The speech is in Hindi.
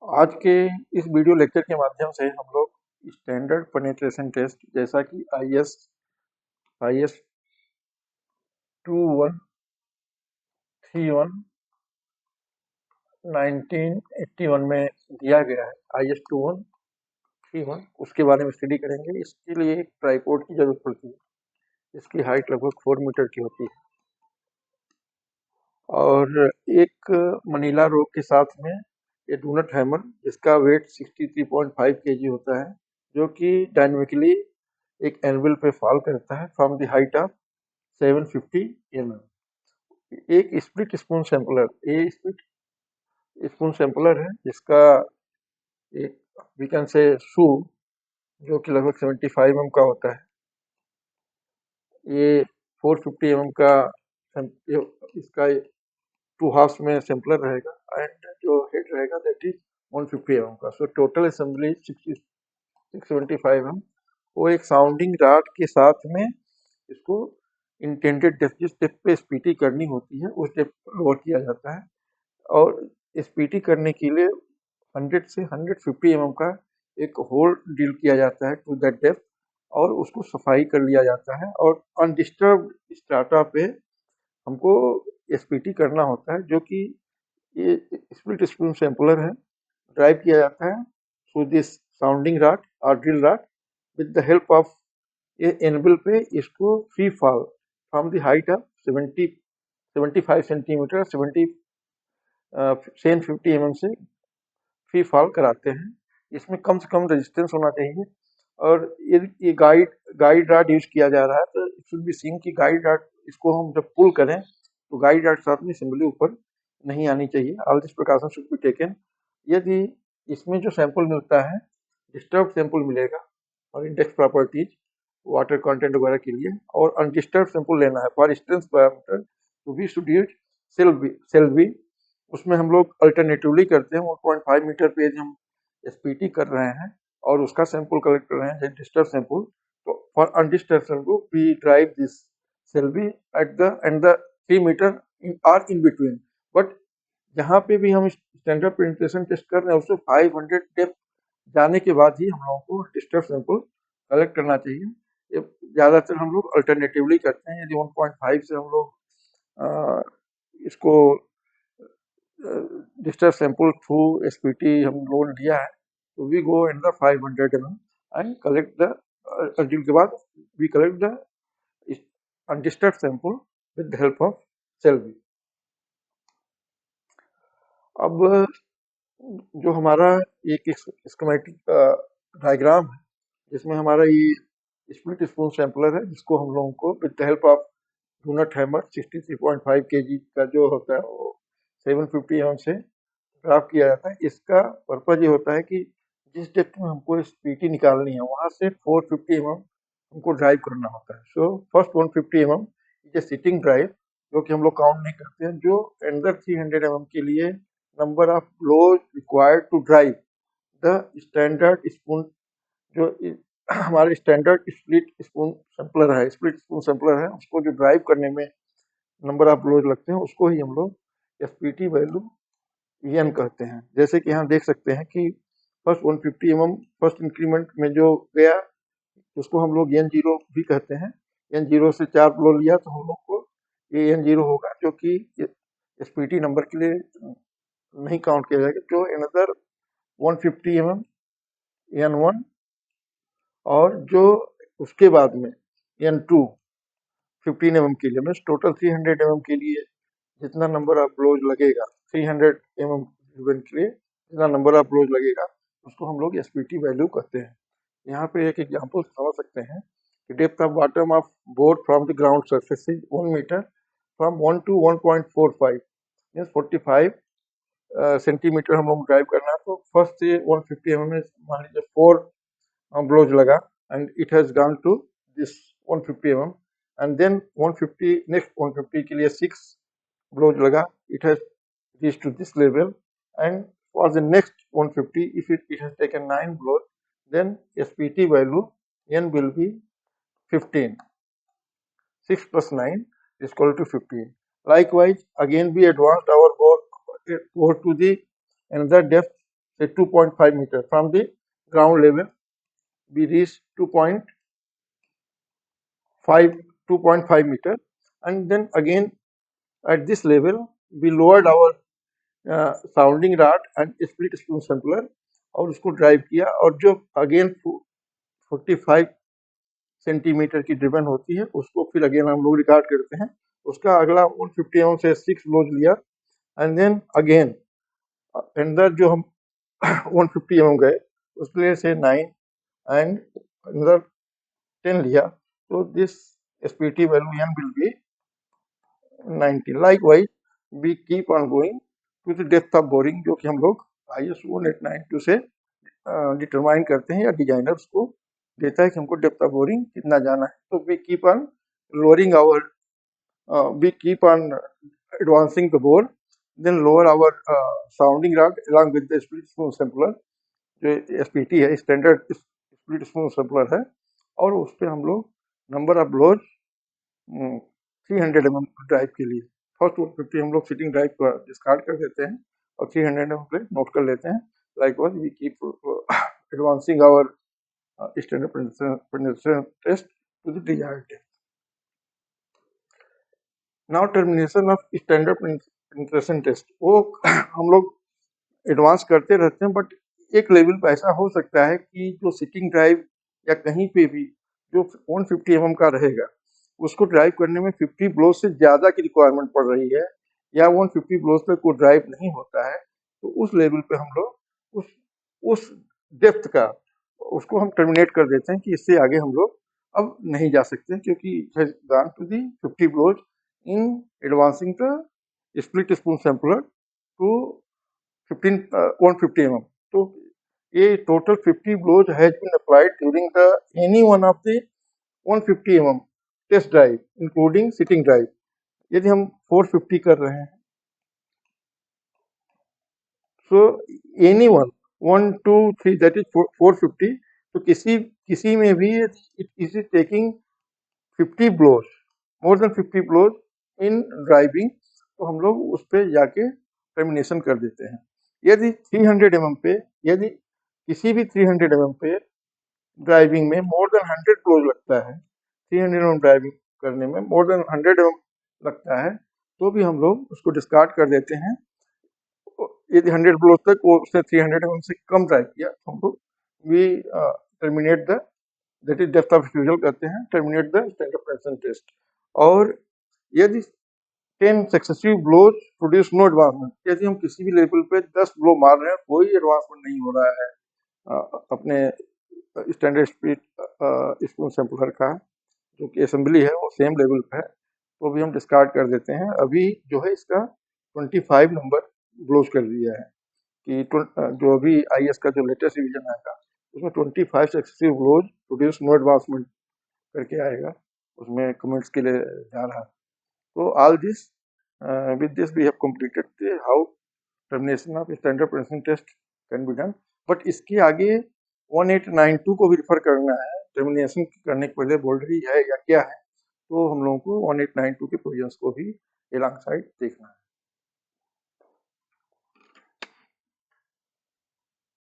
आज के इस वीडियो लेक्चर के माध्यम से हम लोग स्टैंडर्ड पेनिट्रेशन टेस्ट जैसा कि आई एस 2131 1981 में दिया गया है। IS 2131 उसके बारे में स्टडी करेंगे। इसके लिए एक ट्राइपॉड की जरूरत पड़ती है। इसकी हाइट लगभग 4 मीटर की होती है और एक मनीला रोप के साथ में ये डोनट हैमर जिसका वेट 63.5 kg होता है, जो कि डायनेमिकली एक एनविल पे फॉल करता है from the height of 750 mm। एक स्प्लिट स्पून सैंपलर, ये स्प्लिट स्पून सैंपलर है जिसका एक वी कैन से शू जो कि लगभग 75 mm का होता है। ये 450 mm का इसका 2 हाफ्स में सैंपलर रहेगा एंड जो हेड रहेगा दैट इज 150 mm का। So total assembly 675 mm। वो एक साउंडिंग रॉड के साथ में इसको इंटेंडेड डेप्थ, जिस डेप्थ पे स्पीटी करनी होती है उस डेप्थ पर लोअर किया जाता है और स्पीटी करने के लिए 100 से 150 mm का एक होल ड्रिल किया जाता है टू दैट डेप्थ और उसको सफाई कर लिया जाता है और अनडिस्टर्ब स्टार्टा पे हमको एसपीटी करना होता है, जो कि ये स्प्लिट स्पून सैंपलर है। ड्राइव किया जाता है थ्रू दिस साउंडिंग रॉड और drill rod with the help of ये एनविल पे इसको free fall from the height of 75 centimetre 50 mm से फ्री फॉल कराते हैं। इसमें कम से कम रेजिस्टेंस होना चाहिए और ये गाइड रॉड यूज किया जा रहा है, तो इट शुड बी सीन कि गाइड रॉड इसको हम जब पुल करें तो गाइड रॉड साथ में सिंबली ऊपर नहीं आनी चाहिए। All this precaution should be taken. यदि इसमें जो सैंपल मिलता है डिस्टर्ब सैंपल मिलेगा और इंडेक्स प्रॉपर्टीज वाटर कंटेंट वगैरह के लिए, और अनडिस्टर्ब सैंपल लेना है फॉर स्ट्रेंथ पैरामीटर तो वी शुड यूज सेल्वी। उसमें हम लोग अल्टरनेटिवली करते हैं 1.5 मीटर पे हम एसपीटी कर रहे हैं और उसका सैंपल कलेक्ट कर रहे हैं डिस्टर्ब सैंपल। तो for undisturb sample we drive this Shelby at the end the 3 metre are in between. But जहाँ पे भी हम स्टैंडर्ड पेनिट्रेशन टेस्ट कर रहे हैं उससे 500 डेप्थ जाने के बाद ही हम लोगों को डिस्टर्ब सैंपल कलेक्ट करना चाहिए। ये ज़्यादातर हम लोग अल्टरनेटिवली करते हैं। यदि 1.5 से हम लोग इसको डिस्टर्ब सैंपल थ्रू एसपीटी हम लोन लिया है तो we go in the 500 mm and collect the drill के बाद we collect the undisturb sample with the help of सेल्वी। अब जो हमारा एक स्कीमेटिक डायग्राम है जिसमें हमारा ये स्प्लिट स्पून सैंपलर है जिसको हम लोगों को with the help of donut hammer 63.5 kg का जो होता है वो 750 mm से ड्राफ्ट किया जाता है। इसका पर्पज ये होता है कि जिस डेप्थ में हमको स्पीटी निकालनी है वहां से 450 mm हमको ड्राइव करना होता है। So first 150 mm is a sitting drive जो कि हम लोग काउंट नहीं करते हैं, जो अंदर 300 mm के लिए number of blows required to drive the standard spoon. जो हमारे स्टैंडर्ड स्प्लिट स्पून सैंपलर है उसको जो ड्राइव करने में नंबर ऑफ ब्लोज लगते हैं उसको ही हम लोग एसपीटी वैल्यू एन कहते हैं। जैसे कि यहाँ देख सकते हैं कि फर्स्ट 150 mm फर्स्ट इंक्रीमेंट में जो गया उसको हम लोग N0 भी कहते हैं। N0 से 4 ब्लो लिया तो हम लोग को ये N0 होगा, जो कि एसपीटी नंबर के लिए नहीं काउंट किया जाएगा। जो अनदर 150 mm N1 और जो उसके बाद में N2 15 mm के लिए, मीन्स टोटल 300 mm के लिए जितना नंबर ऑफ ब्लोज लगेगा 300 mm के लिए जितना नंबर ऑफ ब्लोज लगेगा उसको हम लोग एसपीटी वैल्यू कहते हैं। यहाँ पे एक एग्जांपल समझ सकते हैं कि depth of bottom of bore from the ground surface is 1 metre from 1 to 1.45 means 45 centimetre हम लोग ड्राइव करना है। तो फर्स्ट से 150 mm में मान लीजिए 4 ब्लोज लगा and it has gone to this 150 mm and then 150 next 150 के लिए 6 ब्लोज लगा, it has reached to this level, and for the next 150 if it has taken 9 blows then SPT value n will be 15. 6 plus 9 is equal to 15. Likewise again we advanced our bore to the another depth say 2.5 meter from the ground level. We reached 2.5 meter, and then again at this level we lowered our sounding rod and split spoon sampler और उसको ड्राइव किया, और जो अगेन 45 सेंटीमीटर की ड्रिवन होती है उसको फिर अगेन हम लोग रिकॉर्ड करते हैं। उसका अगला 150 mm से 6 ब्लोज लिया, एंड देन अगेन अंदर जो हम 150 mm गए उसके लिए से 9 एंड अंदर 10 लिया, तो this SPT value n will be 90। Likewise we keep on going to the depth of boring, जो कि हम लोग ISO 1892 से डिटरमाइन करते हैं, या डिजाइनर्स को देता है कि हमको डेप्थ ऑफ बोरिंग कितना जाना है। तो we keep on lowering our we keep on advancing the bore, then lower our sounding rod along with the split spoon sampler, जो SPT है, स्टैंडर्ड स्प्लिट स्पून सैंपलर है, और उस पर हम लोग number of blows 300 mm drive के लिए फर्स्ट 150 हम लोग सिटिंग ड्राइव को डिस्कार्ड कर देते हैं और 300 mm पे नोट कर लेते हैं। Likewise we keep advancing our standard penetration test to the desired depth. Now termination of standard penetration test, वो हम लोग एडवांस करते रहते हैं, बट एक लेवल पे ऐसा हो सकता है कि जो सिटिंग ड्राइव या कहीं पे भी जो 150 mm का रहेगा उसको ड्राइव करने में 50 ब्लोज से ज़्यादा की रिक्वायरमेंट पड़ रही है, या 150 ब्लोज पे कोई ड्राइव नहीं होता है, तो उस लेवल पे हम लोग उस डेप्थ का उसको हम टर्मिनेट कर देते हैं कि इससे आगे हम लोग अब नहीं जा सकते, क्योंकि gone to the 50 blows in advancing the split spoon sampler to 150 mm। तो ये total 50 blows has been applied during the any one of the 150 mm test drive including seating drive. यदि हम 450 कर रहे हैं, so any one 1 2 3 that is 450, तो किसी में भी it is taking 50 blows, more than 50 blows in driving, तो हम लोग उस पर जाके टर्मिनेशन कर देते हैं। यदि 300 mm पे, यदि किसी भी 300 mm पे ड्राइविंग में मोर देन 100 ब्लोज लगता है, 300 mm ड्राइविंग करने में मोर देन 100 mm लगता है, तो भी हम लोग उसको डिस्कार्ड कर देते हैं। यदि 100 ब्लोज तक वो उसने 300 mm से कम ड्राइव किया तो हम लोग we terminate the that is depth of refusal कहते हैं, terminate the standard penetration test. और यदि 10 successive blows produce no advancement, यदि हम किसी भी लेवल पे 10 ब्लो मार रहे हैं कोई एडवांसमेंट नहीं हो रहा है अपने स्टैंडर्ड स्पीड स्पून सैंपलर का, जो कि असेंबली है वो सेम लेवल पे है, तो भी हम डिस्कार्ड कर देते हैं। अभी जो है इसका 25 नंबर ब्लोज कर दिया है कि जो अभी IS का जो लेटेस्ट रिवीजन आएगा उसमें 25 successive blows produce no advancement करके आएगा, उसमें कमेंट्स के लिए जा रहा है। So all this, with this we have completed how termination of standard penetrating test can be done. But इसके आगे 1892 को भी रिफर करना है, टर्मिनेशन करने के पहले बोल्डरी है या क्या है, तो हम लोगों को 1892 के प्रोविजंस को भी एलॉन्ग साइड देखना है।